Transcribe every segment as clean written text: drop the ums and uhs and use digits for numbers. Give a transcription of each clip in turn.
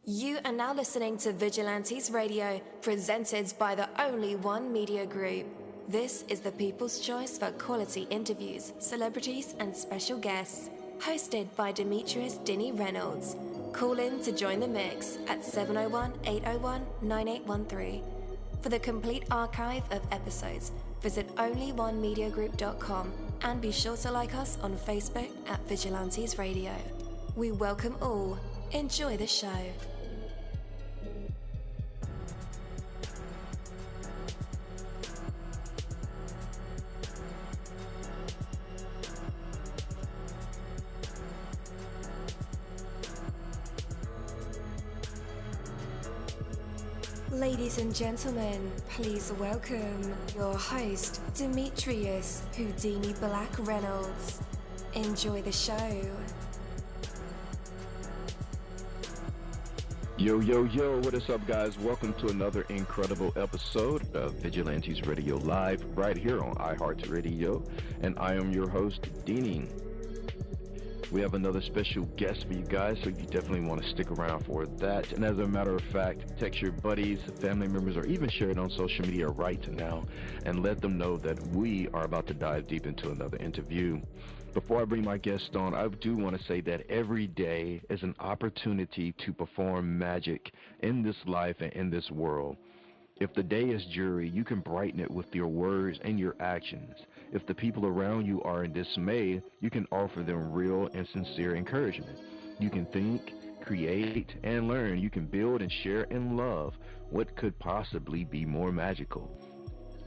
You are now listening to Vigilantes Radio, presented by the Only One Media Group. This is the people's choice for quality interviews, celebrities, and special guests. Hosted by Demetrius Dinny Reynolds. Call in to join the mix at 701-801-9813. For the complete archive of episodes, visit onlyonemediagroup.com and be sure to like us on Facebook at Vigilantes Radio. We welcome all. Enjoy the show. Ladies and gentlemen, please welcome your host, Demetrius Whodini-blak Reynolds. Enjoy the show. Yo, what is up, guys? Welcome to another incredible episode of Vigilantes Radio Live right here on iHeartRadio, and I am your host, Deanie. We have another special guest for you guys, so you definitely want to stick around for that. And as a matter of fact, text your buddies, family members, or even share it on social media right now and let them know that we are about to dive deep into another interview. Before I bring my guest on, I do want to say that every day is an opportunity to perform magic in this life and in this world. If the day is dreary, you can brighten it with your words and your actions. If the people around you are in dismay, you can offer them real and sincere encouragement. You can think, create, and learn. You can build and share and love. What could possibly be more magical?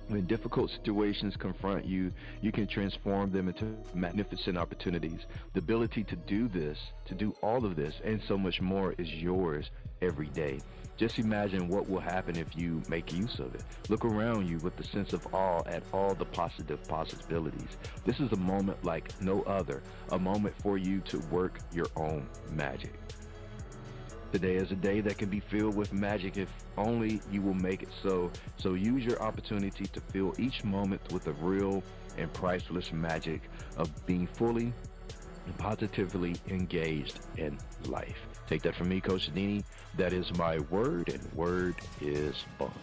When difficult situations confront you, you can transform them into magnificent opportunities. The ability to do this, to do all of this, and so much more is yours every day. Just imagine what will happen if you make use of it. Look around you with a sense of awe at all the positive possibilities. This is a moment like no other, a moment for you to work your own magic. Today is a day that can be filled with magic if only you will make it so. So use your opportunity to fill each moment with the real and priceless magic of being fully and positively engaged in life. Take that from me, Coach Dini. That is my word, and word is bond.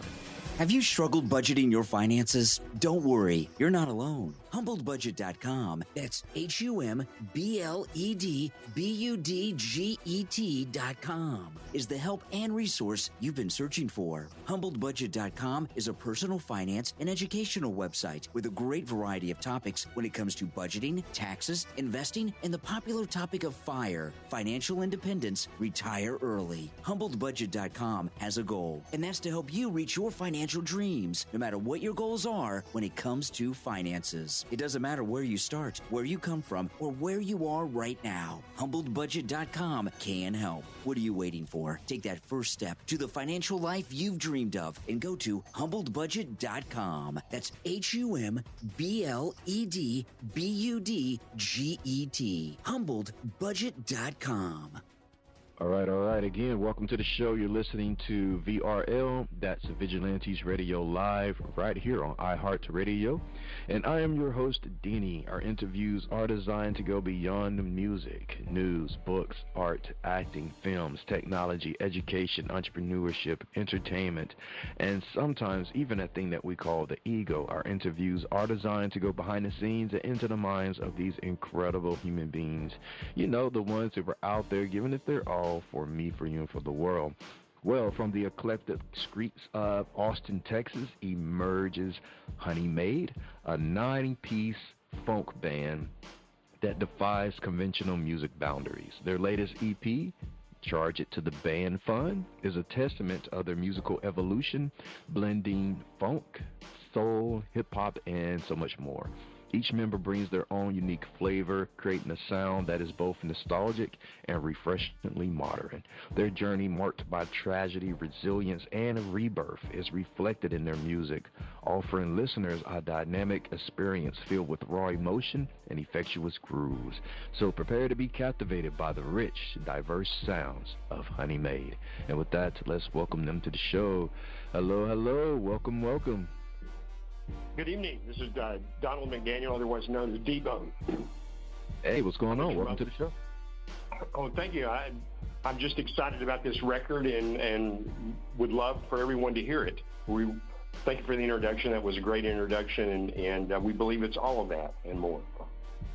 Have you struggled budgeting your finances? Don't worry, you're not alone. HumbledBudget.com, that's HumbledBudget.com, is the help and resource you've been searching for. HumbledBudget.com is a personal finance and educational website with a great variety of topics when it comes to budgeting, taxes, investing, and the popular topic of FIRE, financial independence, retire early. HumbledBudget.com has a goal, and that's to help you reach your financial dreams, no matter what your goals are when it comes to finances. It doesn't matter where you start, where you come from, or where you are right now. HumbledBudget.com can help. What are you waiting for? Take that first step to the financial life you've dreamed of and go to HumbledBudget.com. That's HumbledBudget. HumbledBudget.com. All right. Again, welcome to the show. You're listening to VRL. That's Vigilantes Radio Live right here on iHeartRadio. And I am your host, Deanie. Our interviews are designed to go beyond the music, news, books, art, acting, films, technology, education, entrepreneurship, entertainment, and sometimes even a thing that we call the ego. Our interviews are designed to go behind the scenes and into the minds of these incredible human beings. You know, the ones that were out there giving it their all for me, for you, and for the world. Well, from the eclectic streets of Austin, Texas, emerges Honey Made, a 9-piece funk band that defies conventional music boundaries. Their latest EP, Charge It to the Band Fund, is a testament to their musical evolution, blending funk, soul, hip-hop, and so much more. Each member brings their own unique flavor, creating a sound that is both nostalgic and refreshingly modern. Their journey, marked by tragedy, resilience, and rebirth, is reflected in their music, offering listeners a dynamic experience filled with raw emotion and infectious grooves. So prepare to be captivated by the rich, diverse sounds of Honey Made. And with that, let's welcome them to the show. Hello, welcome. Good evening. This is Donald-McDaniel, otherwise known as D-Bone. Hey, what's going on? Welcome to the show. Oh, thank you. I'm just excited about this record and would love for everyone to hear it. Thank you for the introduction. That was a great introduction, and we believe it's all of that and more.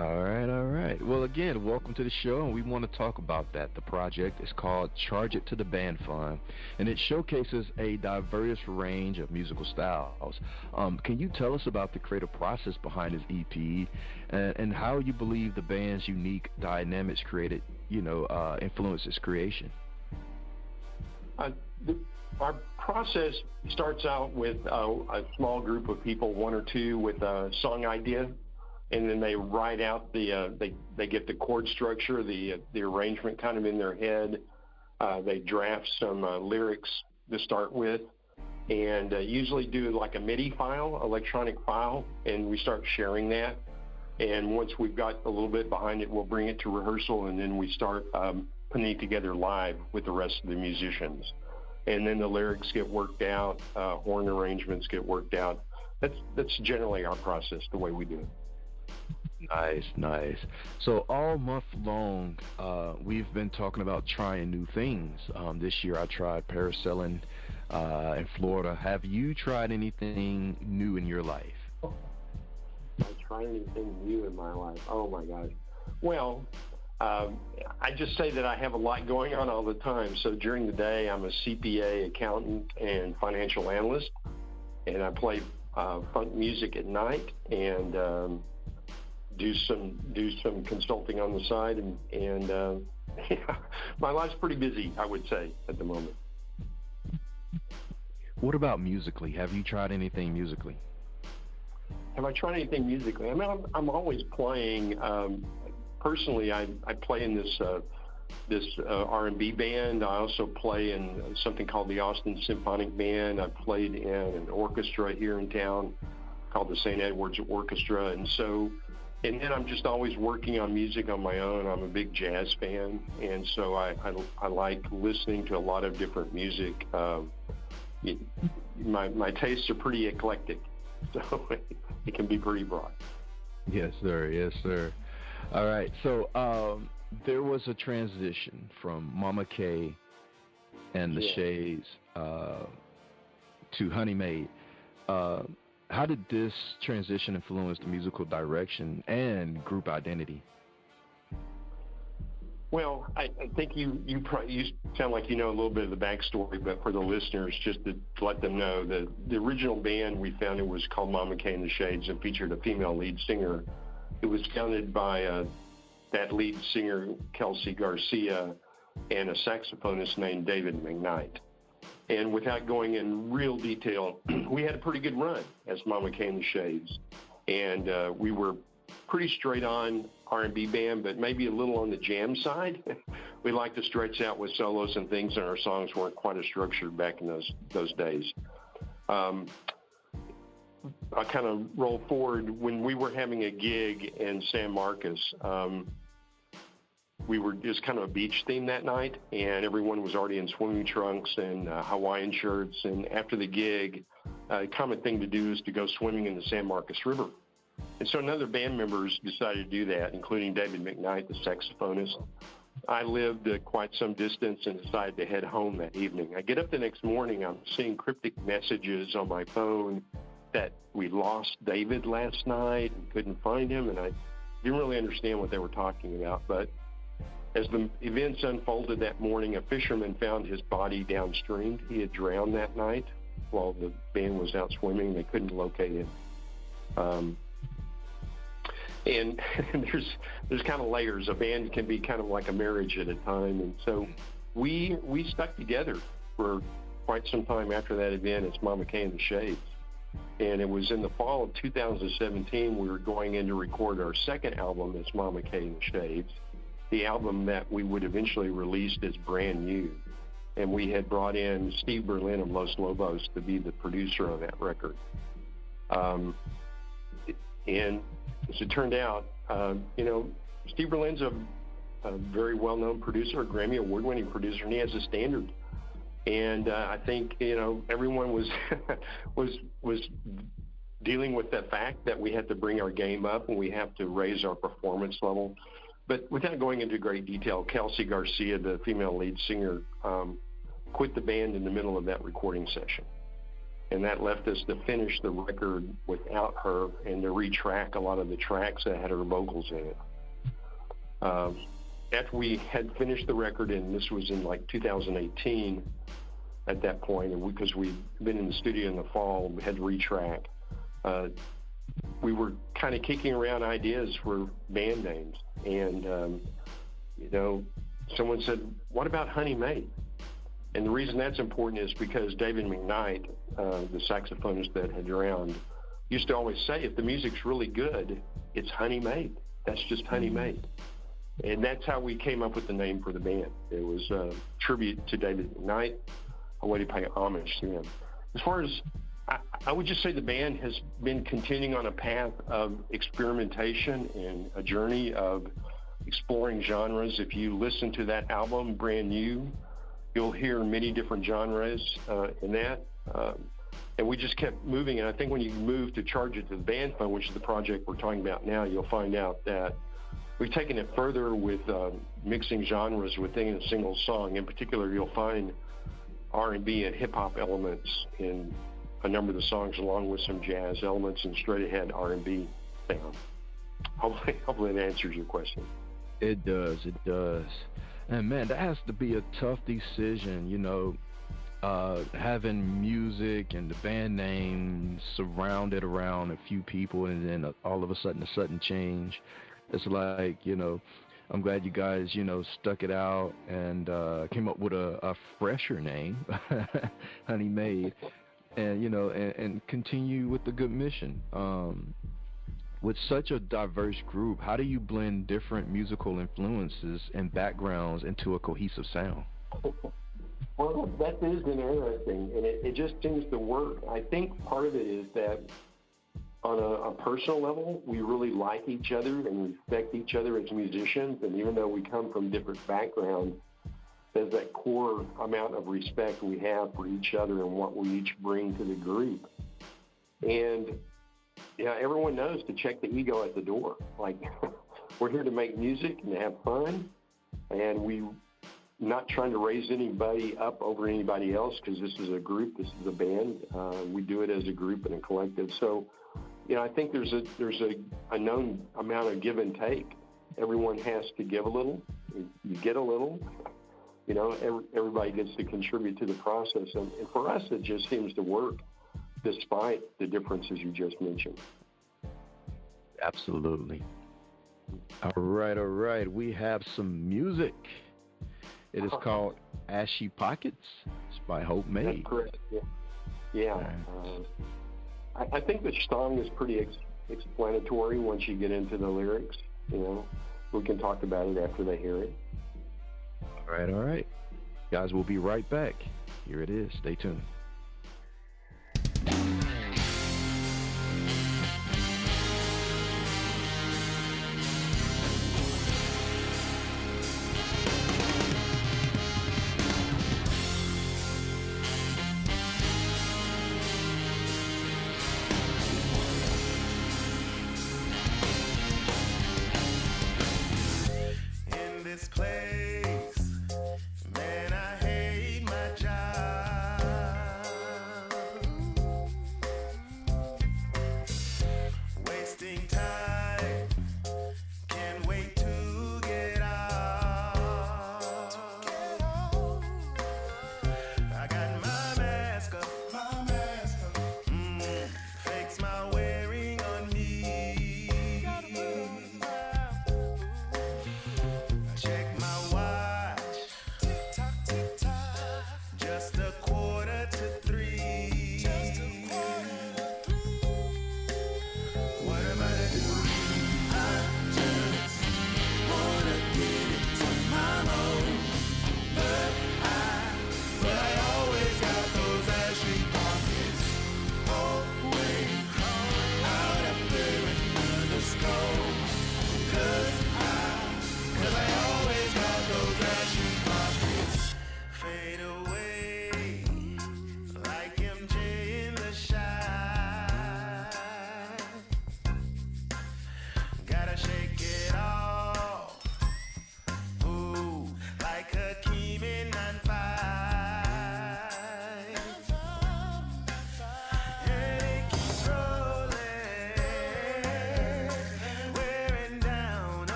All right. Well, again, welcome to the show, and we want to talk about that. The project is called Charge It to the Band Fund, and it showcases a diverse range of musical styles. Can you tell us about the creative process behind this EP and how you believe the band's unique dynamics influenced its creation? Our process starts out with a small group of people, one or two, with a song idea. And then they write out they get the chord structure, the arrangement kind of in their head. They draft some lyrics to start with, and usually do like a MIDI file, electronic file, and we start sharing that. And once we've got a little bit behind it, we'll bring it to rehearsal, and then we start putting it together live with the rest of the musicians. And then the lyrics get worked out, horn arrangements get worked out. That's generally our process, the way we do it. Nice. So all month long, we've been talking about trying new things. This year I tried parasailing in Florida. Have you tried anything new in your life? I tried anything new in my life? Oh, my gosh. Well, I just say that I have a lot going on all the time. So during the day, I'm a CPA, accountant, and financial analyst, and I play funk music at night and do some consulting on the side, and my life's pretty busy, I would say, at the moment. What about musically? Have you tried anything musically? Have I tried anything musically? I mean, I'm always playing. Personally, I play in this R&B band. I also play in something called the Austin Symphonic Band. I played in an orchestra here in town called the St. Edwards Orchestra, and then I'm just always working on music on my own. I'm a big jazz fan, and so I like listening to a lot of different music. My tastes are pretty eclectic, so it can be pretty broad. Yes, sir. All right, so there was a transition from Mama K and the Shades to Honey Maid. How did this transition influence the musical direction and group identity? Well, I think you sound like you know a little bit of the backstory, but for the listeners, just to let them know, the original band we founded was called Mama K and the Shades and featured a female lead singer. It was founded by that lead singer, Kelsey Garcia, and a saxophonist named David McKnight. And without going in real detail, we had a pretty good run as Mama K and the Shades. And we were pretty straight on R&B band, but maybe a little on the jam side. We liked to stretch out with solos and things, and our songs weren't quite as structured back in those days. I kind of roll forward. When we were having a gig in San Marcos, we were just kind of a beach theme that night, and everyone was already in swimming trunks and Hawaiian shirts. And after the gig, a common thing to do is to go swimming in the San Marcos River. And so none of the band members decided to do that, including David McKnight, the saxophonist. I lived quite some distance and decided to head home that evening. I get up the next morning, I'm seeing cryptic messages on my phone that we lost David last night and couldn't find him, and I didn't really understand what they were talking about. But as the events unfolded that morning, a fisherman found his body downstream. He had drowned that night while the band was out swimming. They couldn't locate him. And there's kind of layers. A band can be kind of like a marriage at a time. And so we stuck together for quite some time after that event. It's Mama K and the Shades. And it was in the fall of 2017 we were going in to record our second album, It's Mama K and the Shades, the album that we would eventually release as brand new. And we had brought in Steve Berlin of Los Lobos to be the producer on that record. And as it turned out, Steve Berlin's a very well-known producer, a Grammy Award-winning producer, and he has a standard. And I think, everyone was was dealing with the fact that we had to bring our game up and we have to raise our performance level. But without going into great detail, Kelsey Garcia, the female lead singer, quit the band in the middle of that recording session. And that left us to finish the record without her and to retrack a lot of the tracks that had her vocals in it. After we had finished the record, and this was in like 2018 at that point, and because we'd been in the studio in the fall, we had to retrack. We were kind of kicking around ideas for band names. And, someone said, what about Honey Maid? And the reason that's important is because David McKnight, the saxophonist that had drowned, used to always say, if the music's really good, it's Honey Maid. That's just Honey Maid. And that's how we came up with the name for the band. It was a tribute to David McKnight, a way to pay homage to him. As far as, I would just say the band has been continuing on a path of experimentation and a journey of exploring genres. If you listen to that album, Brand New, you'll hear many different genres in that. And we just kept moving. And I think when you move to Charge It to the Band Fund, which is the project we're talking about now, you'll find out that we've taken it further with mixing genres within a single song. In particular, you'll find R&B and hip-hop elements in a number of the songs, along with some jazz elements and straight-ahead R&B sound. Hopefully that answers your question. It does. And man, that has to be a tough decision, having music and the band name surrounded around a few people, and then all of a sudden change. It's like, I'm glad you guys, stuck it out and came up with a fresher name, Honey Maid, and, and continue with the good mission. With such a diverse group, how do you blend different musical influences and backgrounds into a cohesive sound? Well, that is interesting, and it just seems to work. I think part of it is that on a personal level, we really like each other and respect each other as musicians, and even though we come from different backgrounds, there's that core amount of respect we have for each other and what we each bring to the group. And everyone knows to check the ego at the door. Like, we're here to make music and have fun, and we're not trying to raise anybody up over anybody else, because this is a group, this is a band. We do it as a group and a collective. So, I think there's a known amount of give and take. Everyone has to give a little. You get a little. Everybody gets to contribute to the process. And for us, it just seems to work, despite the differences you just mentioned. Absolutely. All right. We have some music. It is called Ashy Pockets. It's by Hope Maid. That's correct. Yeah. I think the song is pretty explanatory once you get into the lyrics. We can talk about it after they hear it. All right. Guys, we'll be right back. Here it is. Stay tuned. Fade away.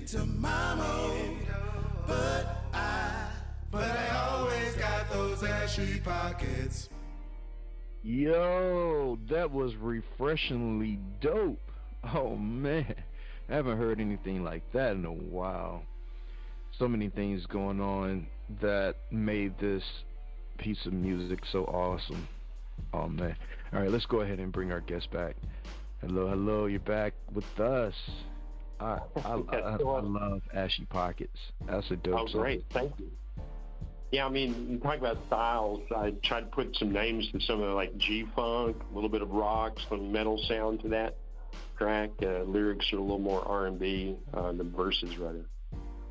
to mama, but I always got those ashy pockets. Yo, that was refreshingly dope. Oh man, I haven't heard anything like that in a while. So many things going on that made this piece of music so awesome. Oh man. All right, let's go ahead and bring our guest back. Hello, you're back with us. I love Ashy Pockets. That's a dope song. Great, thank you. Yeah, I mean, you talk about styles. I tried to put some names to some of the, like G-funk, a little bit of rock, some metal sound to that track. Lyrics are a little more R&B, the verses rather.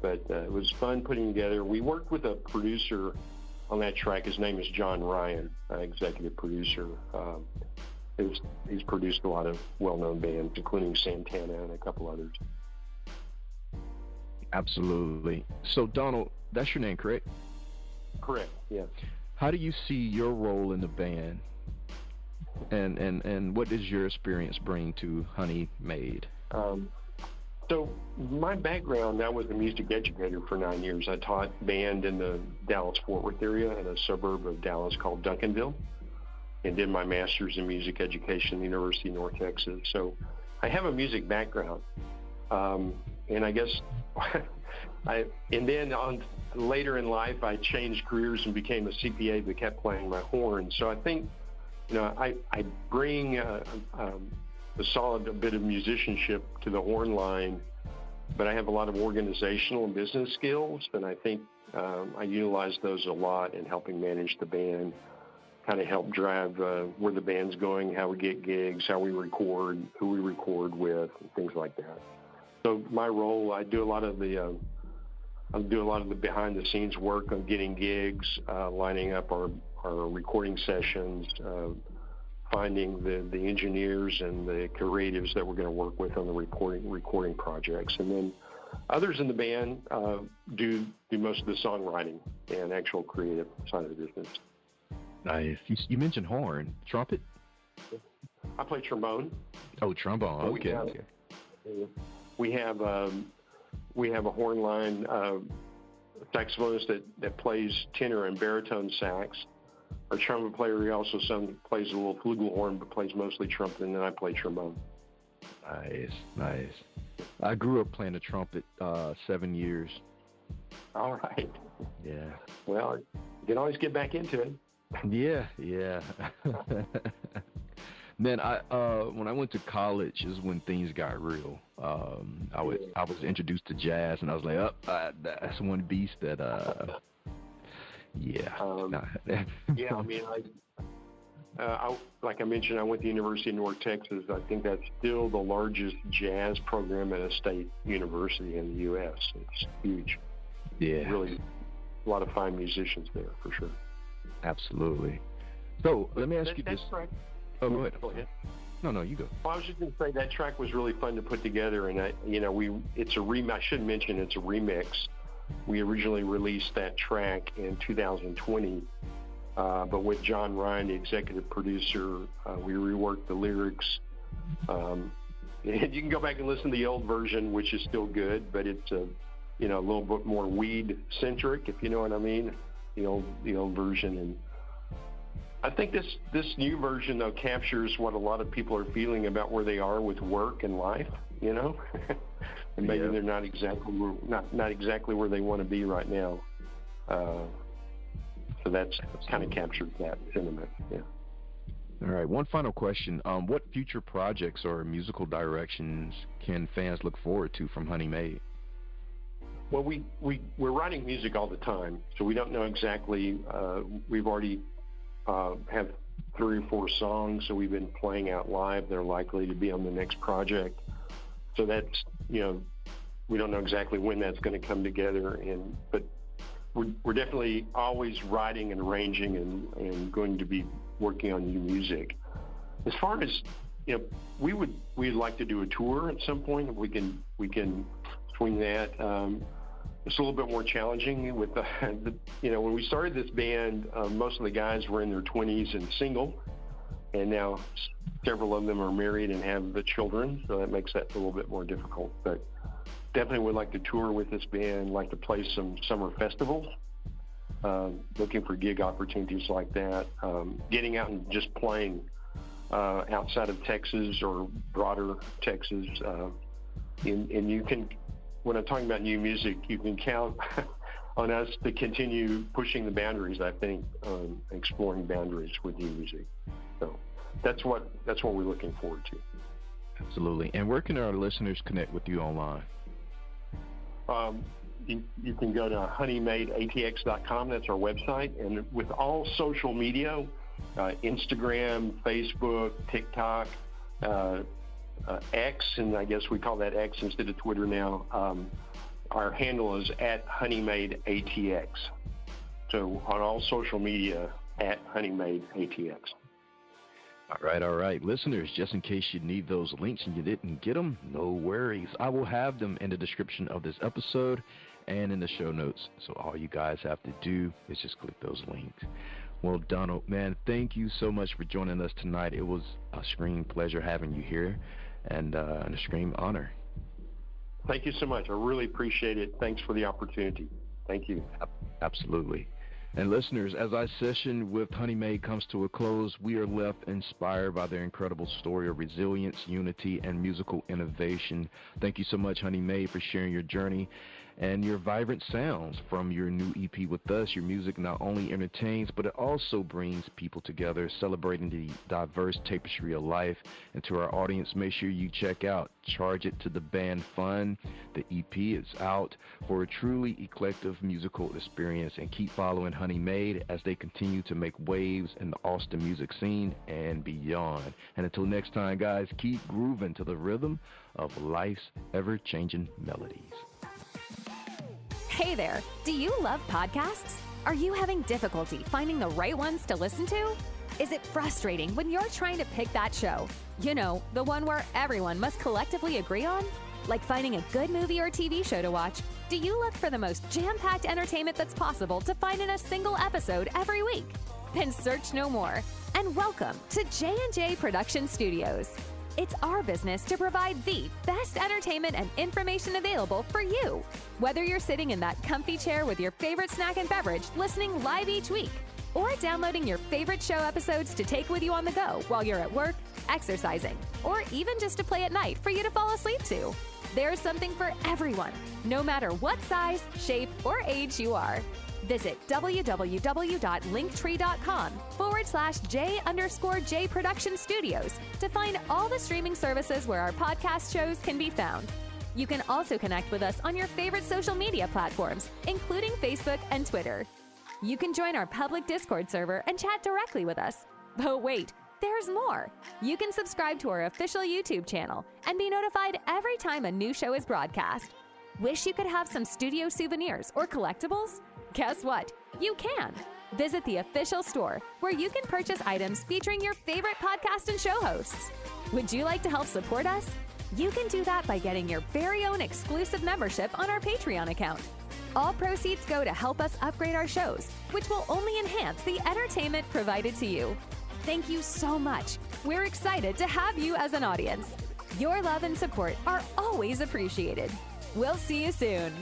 But it was fun putting together. We worked with a producer on that track. His name is John Ryan, executive producer. He's produced a lot of well-known bands, including Santana and a couple others. Absolutely. So, Donald, that's your name, correct? Correct, yes. How do you see your role in the band? And what does your experience bring to Honey Made? So my background, I was a music educator for 9 years. I taught band in the Dallas-Fort Worth area in a suburb of Dallas called Duncanville, and did my master's in music education at the University of North Texas. So I have a music background. And I guess later in life, I changed careers and became a CPA but kept playing my horn. So I think, I bring a solid bit of musicianship to the horn line, but I have a lot of organizational and business skills, and I think I utilize those a lot in helping manage the band, kind of help drive where the band's going, how we get gigs, how we record, who we record with, and things like that. So my role, I do a lot of the behind-the-scenes work on getting gigs, lining up our recording sessions, finding the engineers and the creatives that we're going to work with on the recording projects. And then others in the band do most of the songwriting and actual creative side of the business. Nice. You mentioned horn. Trumpet? I play trombone. Oh, trombone. Okay. We have a horn line saxophonist that plays tenor and baritone sax. Our trumpet player, he also plays a little flugelhorn, but plays mostly trumpet, and then I play trombone. Nice. I grew up playing the trumpet 7 years. All right. Yeah. Well, you can always get back into it. Yeah. Then when I went to college is when things got real. I was introduced to jazz, and I was like, that's one beast that. Yeah. Yeah, I mean, like I mentioned, I went to the University of North Texas. I think that's still the largest jazz program at a state university in the U.S. It's huge. Yeah. Really, a lot of fine musicians there, for sure. Absolutely. So let me ask you this. Right. Oh, go ahead. No, you go. Well, I was just going to say that track was really fun to put together, and it's a remix. I should mention it's a remix. We originally released that track in 2020, but with John Ryan, the executive producer, we reworked the lyrics. And you can go back and listen to the old version, which is still good, but it's a little bit more weed-centric, if you know what I mean, the old version. And I think this new version, though, captures what a lot of people are feeling about where they are with work and life, and maybe they're not exactly where they want to be right now. So that's kind of captured that sentiment. Yeah. All right. One final question: what future projects or musical directions can fans look forward to from Honey Made? Well, we're writing music all the time, so we don't know exactly. We've already have 3 or 4 songs, so we've been playing out live. They're likely to be on the next project. So that's, we don't know exactly when that's going to come together, but we're definitely always writing and arranging and going to be working on new music. As far as, we'd like to do a tour at some point if we can swing that. It's a little bit more challenging with when we started this band, most of the guys were in their 20s and single, and now several of them are married and have the children, so that makes that a little bit more difficult. But definitely would like to tour with this band, like to play some summer festivals. Looking for gig opportunities like that. Getting out and just playing outside of Texas or broader Texas. And you can, when I'm talking about new music, you can count on us to continue pushing the boundaries, I think, exploring boundaries with new music. So that's what we're looking forward to. Absolutely. And where can our listeners connect with you online? You can go to honeymadeatx.com. That's our website. And with all social media, Instagram, Facebook, TikTok, X, and I guess we call that X instead of Twitter now, our handle is @honeymadeatx. So on all social media, @honeymadeatx. All right. Listeners, just in case you need those links and you didn't get them, no worries. I will have them in the description of this episode and in the show notes. So all you guys have to do is just click those links. Well, Donald, man, thank you so much for joining us tonight. It was a scream pleasure having you here and a scream honor. Thank you so much. I really appreciate it. Thanks for the opportunity. Thank you. Absolutely. And listeners, as our session with Honey Maid comes to a close, we are left inspired by their incredible story of resilience, unity, and musical innovation. Thank you so much, Honey Maid, for sharing your journey and your vibrant sounds from your new EP with us. Your music not only entertains, but it also brings people together, celebrating the diverse tapestry of life. And to our audience, make sure you check out Charge It to the Band Fun. The EP is out for a truly eclectic musical experience. And keep following Honey Maid as they continue to make waves in the Austin music scene and beyond. And until next time, guys, keep grooving to the rhythm of life's ever-changing melodies. Hey there, do you love podcasts? Are you having difficulty finding the right ones to listen to? Is it frustrating when you're trying to pick that show? You know, the one where everyone must collectively agree on? Like finding a good movie or TV show to watch, do you look for the most jam-packed entertainment that's possible to find in a single episode every week? Then search no more, and welcome to J&J Production Studios. It's our business to provide the best entertainment and information available for you. Whether you're sitting in that comfy chair with your favorite snack and beverage listening live each week, or downloading your favorite show episodes to take with you on the go while you're at work, exercising, or even just to play at night for you to fall asleep to. There's something for everyone, no matter what size, shape, or age you are. Visit www.linktree.com/J_J Production Studios to find all the streaming services where our podcast shows can be found. You can also connect with us on your favorite social media platforms, including Facebook and Twitter. You can join our public Discord server and chat directly with us. But wait, there's more. You can subscribe to our official YouTube channel and be notified every time a new show is broadcast. Wish you could have some studio souvenirs or collectibles? Guess what? You can. Visit the official store where you can purchase items featuring your favorite podcast and show hosts. Would you like to help support us? You can do that by getting your very own exclusive membership on our Patreon account. All proceeds go to help us upgrade our shows, which will only enhance the entertainment provided to you. Thank you so much. We're excited to have you as an audience. Your love and support are always appreciated. We'll see you soon.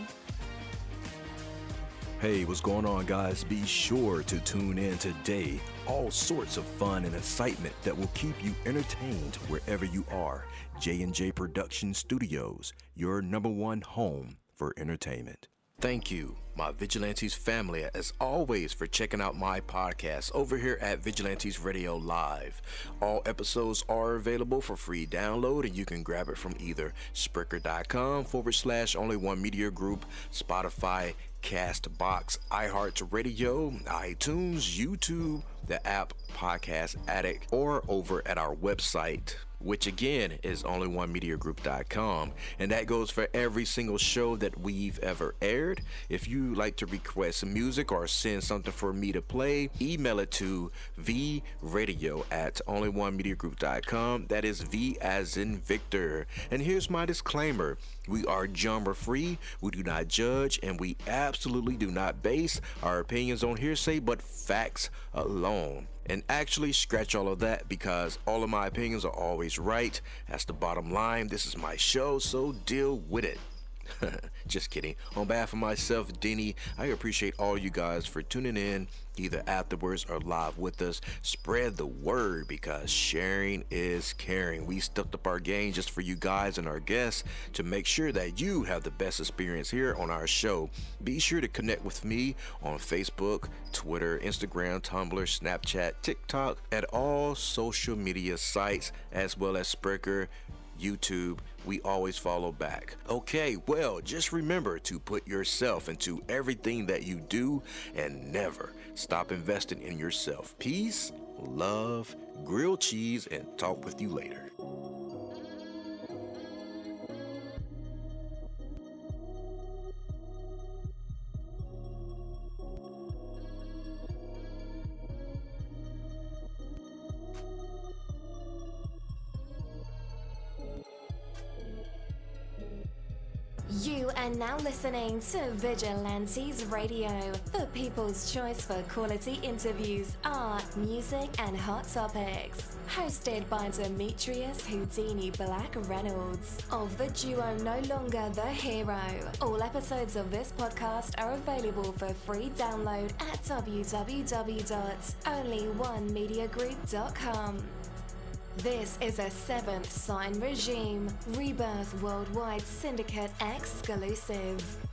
Hey, what's going on, guys? Be sure to tune in today. All sorts of fun and excitement that will keep you entertained wherever you are. J&J Production Studios, your #1 home for entertainment. Thank you, my Vigilantes family, as always, for checking out my podcast over here at Vigilantes Radio Live. All episodes are available for free download, and you can grab it from either Spreaker.com/Only1Media Group, Spotify, Castbox, iHeartRadio, iTunes, YouTube, the app Podcast Addict, or over at our website, which again is only1mediagroup.com, and that goes for every single show that we've ever aired. If you like to request some music or send something for me to play, email it to vradio@only1mediagroup.com. That is V as in Victor. And here's my disclaimer: we are genre free, we do not judge, and we absolutely do not base our opinions on hearsay but facts alone. And actually, scratch all of that, because all of my opinions are always right. That's the bottom line. This is my show, so deal with it. Just kidding. On behalf of myself, Denny, I appreciate all you guys for tuning in, either afterwards or live with us. Spread the word because sharing is caring. We stepped up our game just for you guys and our guests to make sure that you have the best experience here on our show. Be sure to connect with me on Facebook, Twitter, Instagram, Tumblr, Snapchat, TikTok, at all social media sites, as well as Spreaker, YouTube. We always follow back. Okay, well, just remember to put yourself into everything that you do and never stop investing in yourself. Peace, love, grilled cheese, and talk with you later. You are now listening to Vigilantes Radio, the people's choice for quality interviews, art, music, and hot topics. Hosted by Demetrius Whodini-Blak Reynolds of the duo No Longer the Hero. All episodes of this podcast are available for free download at www.onlyonemediagroup.com. This is a Seventh Sign Regime Rebirth Worldwide Syndicate exclusive.